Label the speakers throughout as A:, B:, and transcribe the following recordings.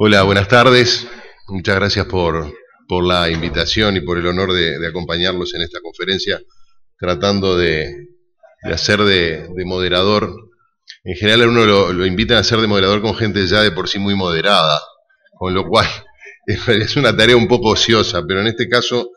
A: Hola, buenas tardes. Muchas gracias por la invitación y por el honor de acompañarlos en esta conferencia, tratando de hacer de moderador. En general a uno lo invitan a hacer de moderador con gente ya de por sí muy moderada, con lo cual es una tarea un poco ociosa, pero en este caso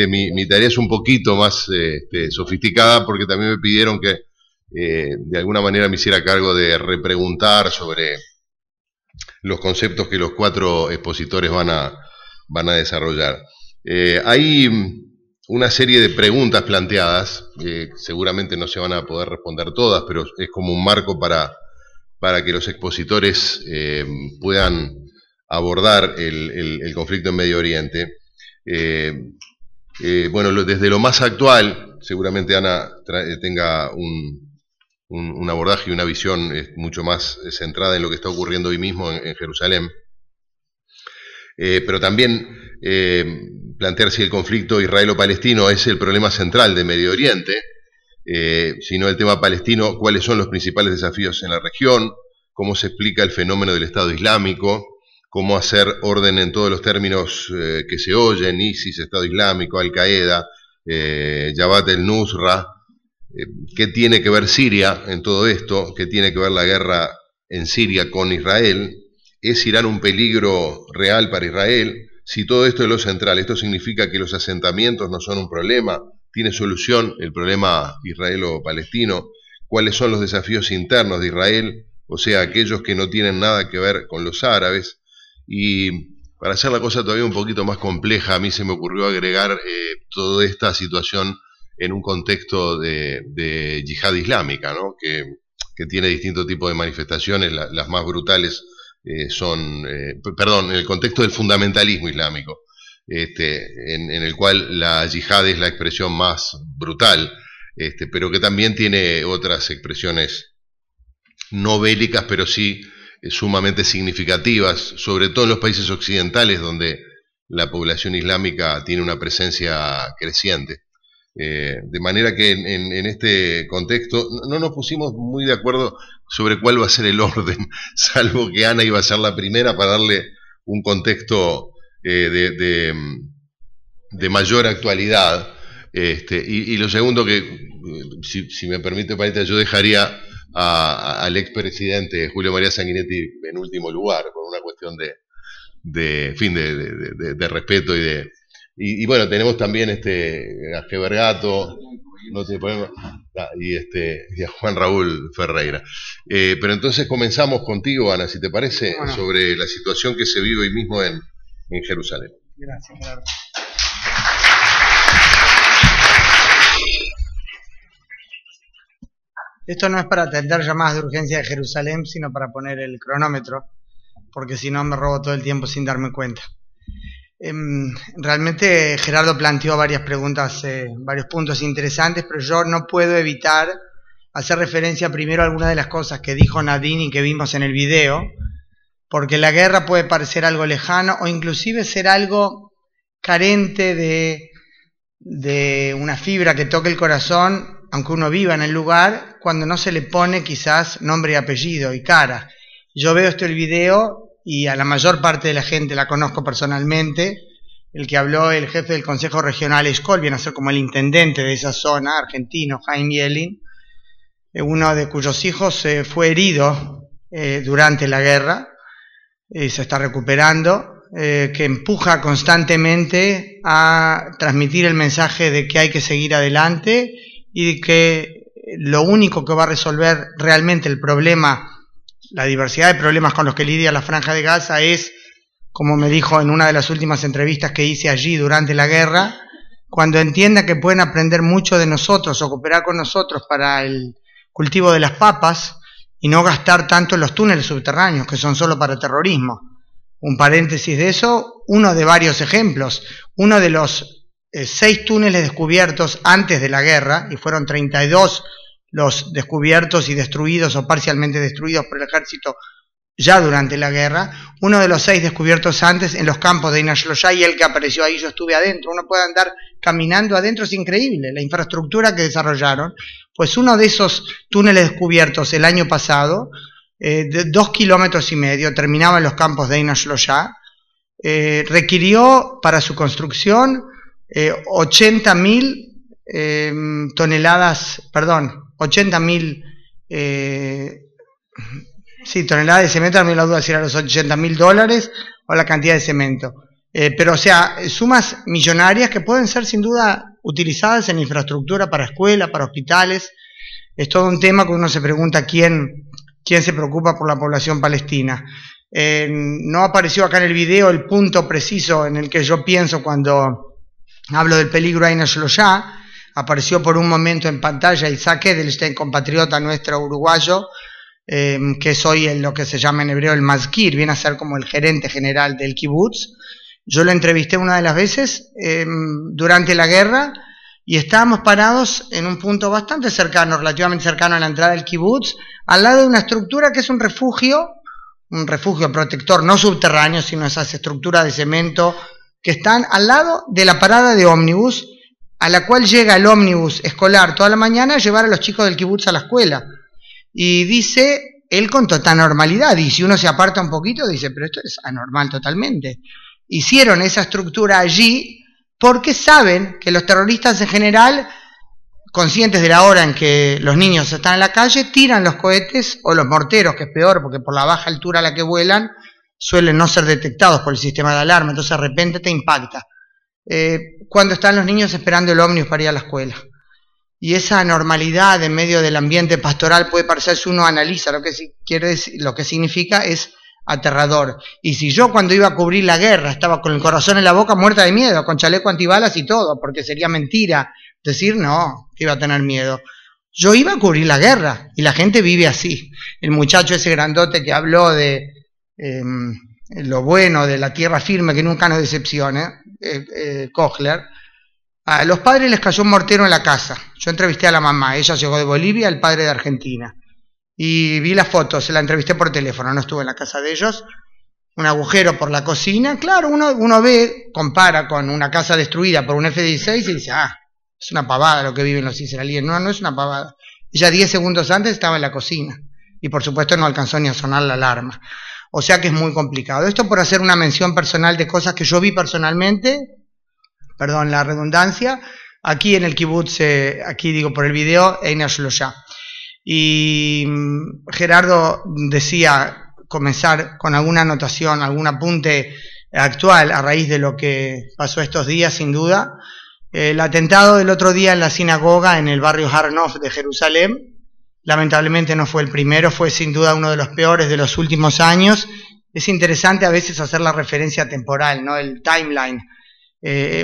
A: mi tarea es un poquito más sofisticada, porque también me pidieron que de alguna manera me hiciera cargo de repreguntar sobre los conceptos que los cuatro expositores van a desarrollar. Hay una serie de preguntas planteadas, seguramente no se van a poder responder todas, pero es como un marco para que los expositores puedan abordar el conflicto en Medio Oriente. Bueno, desde lo más actual, seguramente Ana tenga un abordaje y una visión mucho más centrada en lo que está ocurriendo hoy mismo en Jerusalén, pero también plantear si el conflicto israelo-palestino es el problema central de Medio Oriente, sino el tema palestino, cuáles son los principales desafíos en la región, cómo se explica el fenómeno del Estado Islámico, cómo hacer orden en todos los términos que se oyen: ISIS, Estado Islámico, Al-Qaeda, Jabhat el-Nusra. ¿Qué tiene que ver Siria en todo esto? ¿Qué tiene que ver la guerra en Siria con Israel? ¿Es Irán un peligro real para Israel? Si todo esto es lo central, ¿esto significa que los asentamientos no son un problema? ¿Tiene solución el problema israelo-palestino? ¿Cuáles son los desafíos internos de Israel? O sea, aquellos que no tienen nada que ver con los árabes. Y para hacer la cosa todavía un poquito más compleja, a mí se me ocurrió agregar toda esta situación en un contexto de yihad islámica, ¿no? que tiene distintos tipos de manifestaciones. Las más brutales son, en el contexto del fundamentalismo islámico, en el cual la yihad es la expresión más brutal, pero que también tiene otras expresiones no bélicas, pero sí sumamente significativas, sobre todo en los países occidentales, donde la población islámica tiene una presencia creciente. De manera que en este contexto no nos pusimos muy de acuerdo sobre cuál va a ser el orden, salvo que Ana iba a ser la primera para darle un contexto de mayor actualidad, y lo segundo que, si me permite, Paita, yo dejaría al expresidente Julio María Sanguinetti en último lugar, por una cuestión de respeto y bueno, tenemos también a Gebergato, no sé, y a Juan Raúl Ferreira. Pero entonces comenzamos contigo, Ana, si te parece, bueno, sobre la situación que se vive hoy mismo en Jerusalén.
B: Gracias, Gerardo. Esto no es para atender llamadas de urgencia de Jerusalén, sino para poner el cronómetro, porque si no me robo todo el tiempo sin darme cuenta. Realmente Gerardo planteó varias preguntas, varios puntos interesantes, pero yo no puedo evitar hacer referencia primero a algunas de las cosas que dijo Nadine y que vimos en el video, porque la guerra puede parecer algo lejano o inclusive ser algo carente de una fibra que toque el corazón, aunque uno viva en el lugar, cuando no se le pone quizás nombre y apellido y cara. Yo veo el video y a la mayor parte de la gente la conozco personalmente. El que habló, el jefe del Consejo Regional Eshkol, viene a ser como el intendente de esa zona, argentino, Jaime Yelin, uno de cuyos hijos fue herido durante la guerra, se está recuperando, que empuja constantemente a transmitir el mensaje de que hay que seguir adelante y de que lo único que va a resolver realmente el problema, la diversidad de problemas con los que lidia la Franja de Gaza, es, como me dijo en una de las últimas entrevistas que hice allí durante la guerra, cuando entienda que pueden aprender mucho de nosotros o cooperar con nosotros para el cultivo de las papas y no gastar tanto en los túneles subterráneos que son solo para terrorismo. Un paréntesis de eso, uno de varios ejemplos. Uno de los 6 túneles descubiertos antes de la guerra, y fueron 32 los descubiertos y destruidos o parcialmente destruidos por el ejército ya durante la guerra, uno de los 6 descubiertos antes en los campos de Inashloyá, y el que apareció ahí, yo estuve adentro. Uno puede andar caminando adentro, es increíble la infraestructura que desarrollaron. Pues uno de esos túneles descubiertos el año pasado de 2,5 kilómetros, terminaba en los campos de Ein HaShloshá. Requirió para su construcción 80.000 toneladas, perdón, 80.000 toneladas de cemento. Me la duda si eran los $80.000 o la cantidad de cemento. Pero o sea, sumas millonarias que pueden ser sin duda utilizadas en infraestructura para escuelas, para hospitales. Es todo un tema que uno se pregunta quién se preocupa por la población palestina. No apareció acá en el video el punto preciso en el que yo pienso cuando hablo del peligro Ein HaShloshá. Apareció por un momento en pantalla Isaac Edelstein, compatriota nuestro uruguayo, que es hoy lo que se llama en hebreo el mazkir, viene a ser como el gerente general del kibutz. Yo lo entrevisté una de las veces durante la guerra y estábamos parados en un punto bastante cercano, relativamente cercano a la entrada del kibutz, al lado de una estructura que es un refugio protector, no subterráneo, sino esas estructuras de cemento que están al lado de la parada de ómnibus, a la cual llega el ómnibus escolar toda la mañana a llevar a los chicos del kibutz a la escuela. Y dice, él con total normalidad, y si uno se aparta un poquito, dice, pero esto es anormal totalmente. Hicieron esa estructura allí porque saben que los terroristas en general, conscientes de la hora en que los niños están en la calle, tiran los cohetes o los morteros, que es peor porque por la baja altura a la que vuelan suelen no ser detectados por el sistema de alarma, entonces de repente te impacta. Cuando están los niños esperando el ómnibus para ir a la escuela. Y esa normalidad en medio del ambiente pastoral puede parecer, si uno analiza lo que quiere decir, lo que significa, es aterrador. Y si yo cuando iba a cubrir la guerra estaba con el corazón en la boca muerta de miedo, con chaleco antibalas y todo, porque sería mentira decir no, que iba a tener miedo. Yo iba a cubrir la guerra y la gente vive así. El muchacho ese grandote que habló de lo bueno de la tierra firme que nunca nos decepciona, Kochler, a los padres les cayó un mortero en la casa. Yo entrevisté a la mamá, ella llegó de Bolivia, el padre de Argentina. Y vi las fotos, se la entrevisté por teléfono, no estuve en la casa de ellos. Un agujero por la cocina. Claro, uno ve, compara con una casa destruida por un F-16 y dice, es una pavada lo que viven los israelíes. No, no es una pavada. Ella 10 segundos antes estaba en la cocina. Y por supuesto no alcanzó ni a sonar la alarma. O sea que es muy complicado. Esto por hacer una mención personal de cosas que yo vi personalmente, perdón la redundancia, aquí en el kibutz, aquí digo por el video, Ein HaShloshá. Y Gerardo decía comenzar con alguna anotación, algún apunte actual a raíz de lo que pasó estos días, sin duda. El atentado del otro día en la sinagoga en el barrio Har Nof de Jerusalén, lamentablemente no fue el primero, fue sin duda uno de los peores de los últimos años. Es interesante a veces hacer la referencia temporal, ¿no? El timeline.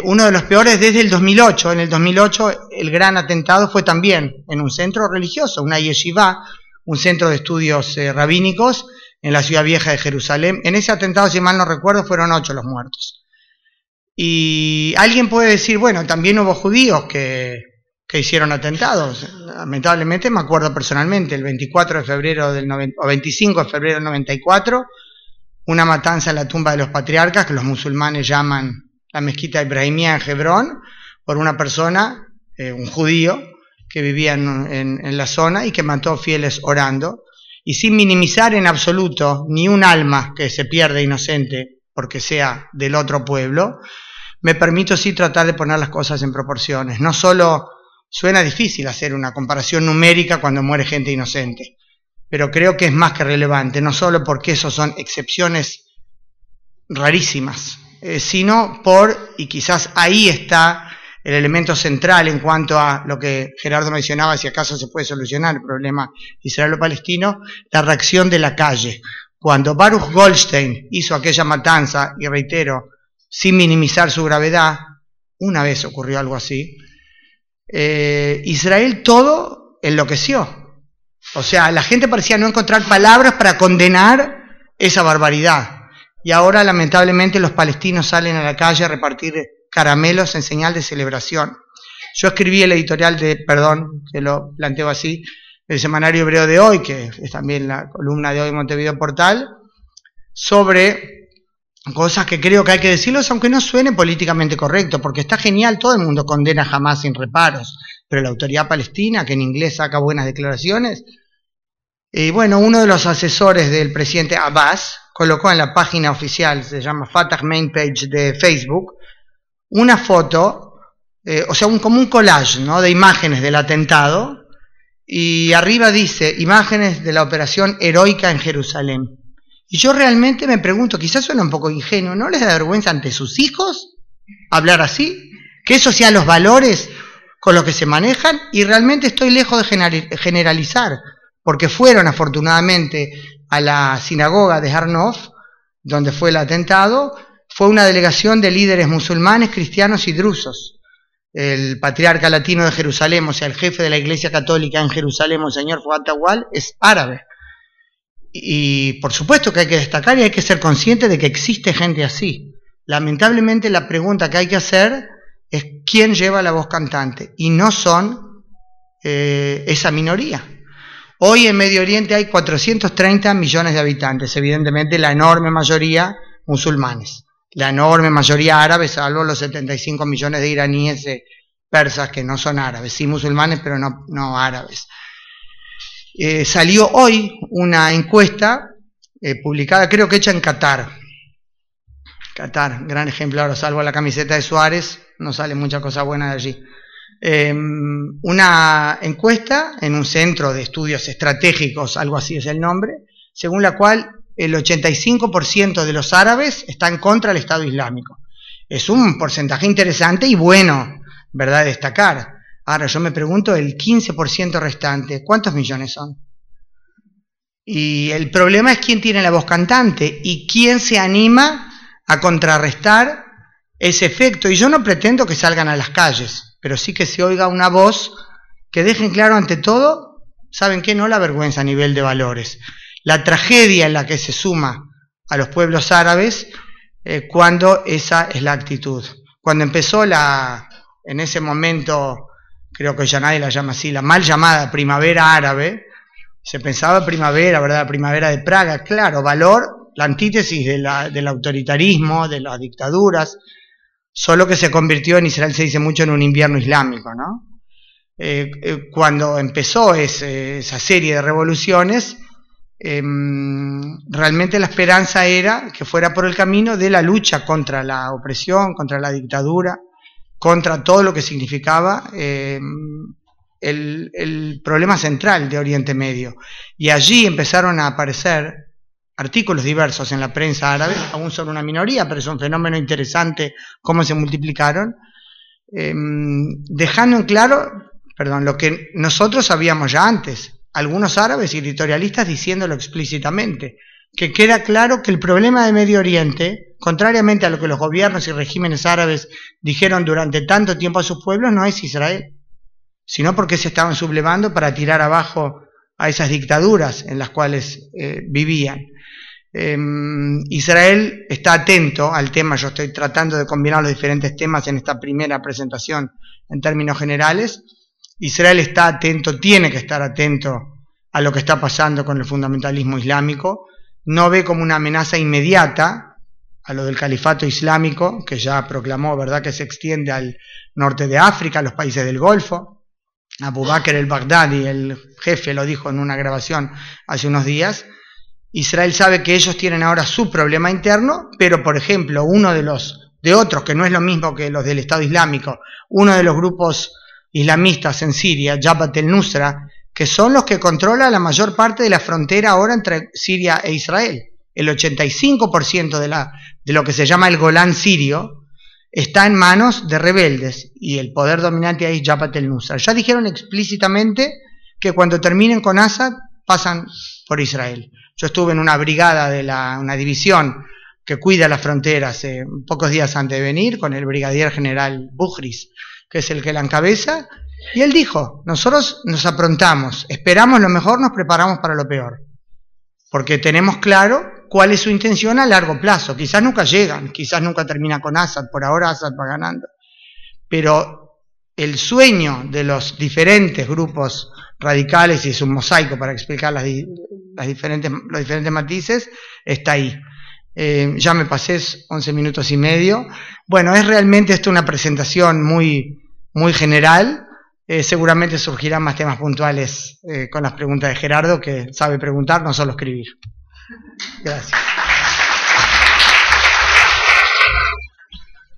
B: Uno de los peores desde el 2008. En el 2008 el gran atentado fue también en un centro religioso, una yeshiva, un centro de estudios rabínicos en la ciudad vieja de Jerusalén. En ese atentado, si mal no recuerdo, fueron 8 los muertos. Y alguien puede decir, bueno, también hubo judíos que hicieron atentados. Lamentablemente, me acuerdo personalmente, el 24 de febrero o 25 de febrero del 94, una matanza en la tumba de los patriarcas, que los musulmanes llaman la mezquita Ibrahimía en Hebrón, por una persona, un judío, que vivía en la zona y que mató fieles orando, y sin minimizar en absoluto ni un alma que se pierde inocente porque sea del otro pueblo, me permito sí tratar de poner las cosas en proporciones. No solo suena difícil hacer una comparación numérica cuando muere gente inocente, pero creo que es más que relevante, no solo porque esos son excepciones rarísimas, sino y quizás ahí está el elemento central en cuanto a lo que Gerardo mencionaba, si acaso se puede solucionar el problema israelo-palestino, la reacción de la calle. Cuando Baruch Goldstein hizo aquella matanza, y reitero, sin minimizar su gravedad, una vez ocurrió algo así, Israel todo enloqueció. O sea, la gente parecía no encontrar palabras para condenar esa barbaridad. Y ahora, lamentablemente, los palestinos salen a la calle a repartir caramelos en señal de celebración. Yo escribí el editorial que lo planteo así, el Semanario Hebreo de Hoy, que es también la columna de Hoy Montevideo Portal, sobre cosas que creo que hay que decirlos, aunque no suene políticamente correcto, porque está genial, todo el mundo condena a Hamás sin reparos, pero la autoridad palestina, que en inglés saca buenas declaraciones, Y bueno, uno de los asesores del presidente Abbas colocó en la página oficial, se llama Fatah Main Page de Facebook, una foto, como un collage, ¿no?, de imágenes del atentado, y arriba dice, imágenes de la operación heroica en Jerusalén. Y yo realmente me pregunto, quizás suena un poco ingenuo, ¿no les da vergüenza ante sus hijos hablar así? Que esos sean los valores con los que se manejan, y realmente estoy lejos de generalizar, porque fueron afortunadamente a la sinagoga de Har Nof, donde fue el atentado, fue una delegación de líderes musulmanes, cristianos y drusos. El patriarca latino de Jerusalén, o sea, el jefe de la Iglesia Católica en Jerusalén, Monseñor Fuad Tawal, es árabe. Y por supuesto que hay que destacar y hay que ser consciente de que existe gente así. Lamentablemente la pregunta que hay que hacer es quién lleva la voz cantante, y no son esa minoría. Hoy en Medio Oriente hay 430 millones de habitantes, evidentemente la enorme mayoría musulmanes, la enorme mayoría árabes, salvo los 75 millones de iraníes, persas, que no son árabes, sí musulmanes pero no árabes. Salió hoy una encuesta publicada, creo que hecha en Qatar, gran ejemplo, ahora salvo la camiseta de Suárez, no sale mucha cosa buena de allí. Una encuesta en un centro de estudios estratégicos, algo así es el nombre, según la cual el 85% de los árabes está en contra del Estado Islámico. Es un porcentaje interesante y bueno, ¿verdad?, de destacar. Ahora yo me pregunto, el 15% restante, ¿cuántos millones son? Y el problema es quién tiene la voz cantante y quién se anima a contrarrestar ese efecto. Y yo no pretendo que salgan a las calles, pero sí que se oiga una voz que dejen claro ante todo, ¿saben qué? No la vergüenza a nivel de valores, la tragedia en la que se suma a los pueblos árabes cuando esa es la actitud. Cuando empezó en ese momento, creo que ya nadie la llama así, la mal llamada primavera árabe, se pensaba primavera, ¿verdad? Primavera de Praga, claro, valor, la antítesis del autoritarismo, de las dictaduras, solo que se convirtió, en Israel se dice mucho, en un invierno islámico, ¿no? Cuando empezó esa serie de revoluciones, realmente la esperanza era que fuera por el camino de la lucha contra la opresión, contra la dictadura, contra todo lo que significaba el problema central de Oriente Medio. Y allí empezaron a aparecer artículos diversos en la prensa árabe, aún son una minoría, pero es un fenómeno interesante cómo se multiplicaron, dejando en claro, lo que nosotros sabíamos ya antes, algunos árabes y editorialistas diciéndolo explícitamente, que queda claro que el problema de Medio Oriente, contrariamente a lo que los gobiernos y regímenes árabes dijeron durante tanto tiempo a sus pueblos, no es Israel, sino porque se estaban sublevando para tirar abajo a esas dictaduras en las cuales vivían. Israel está atento al tema, yo estoy tratando de combinar los diferentes temas en esta primera presentación en términos generales. Israel está atento, tiene que estar atento a lo que está pasando con el fundamentalismo islámico, no ve como una amenaza inmediata a lo del califato islámico, que ya proclamó, ¿verdad?, que se extiende al norte de África, a los países del Golfo. Abu Bakr el-Baghdadi, el jefe, lo dijo en una grabación hace unos días. Israel sabe que ellos tienen ahora su problema interno, pero por ejemplo, uno de otros, que no es lo mismo que los del Estado Islámico, uno de los grupos islamistas en Siria, Jabhat el-Nusra, que son los que controlan la mayor parte de la frontera ahora entre Siria e Israel. El 85% de lo que se llama el Golán sirio está en manos de rebeldes, y el poder dominante ahí es Jabhat el-Nusra. Ya dijeron explícitamente que cuando terminen con Assad, pasan por Israel. Yo estuve en una brigada una división que cuida las fronteras pocos días antes de venir, con el brigadier general Bujris, que es el que la encabeza, y él dijo, nosotros nos aprontamos, esperamos lo mejor, nos preparamos para lo peor, porque tenemos claro cuál es su intención a largo plazo. Quizás nunca llegan, quizás nunca termina con Assad, por ahora Assad va ganando, pero el sueño de los diferentes grupos radicales, y es un mosaico para explicar los diferentes matices, está ahí. Ya me pasé 11 minutos y medio. Bueno, es realmente esto una presentación muy, muy general, seguramente surgirán más temas puntuales con las preguntas de Gerardo, que sabe preguntar, no solo escribir. Gracias.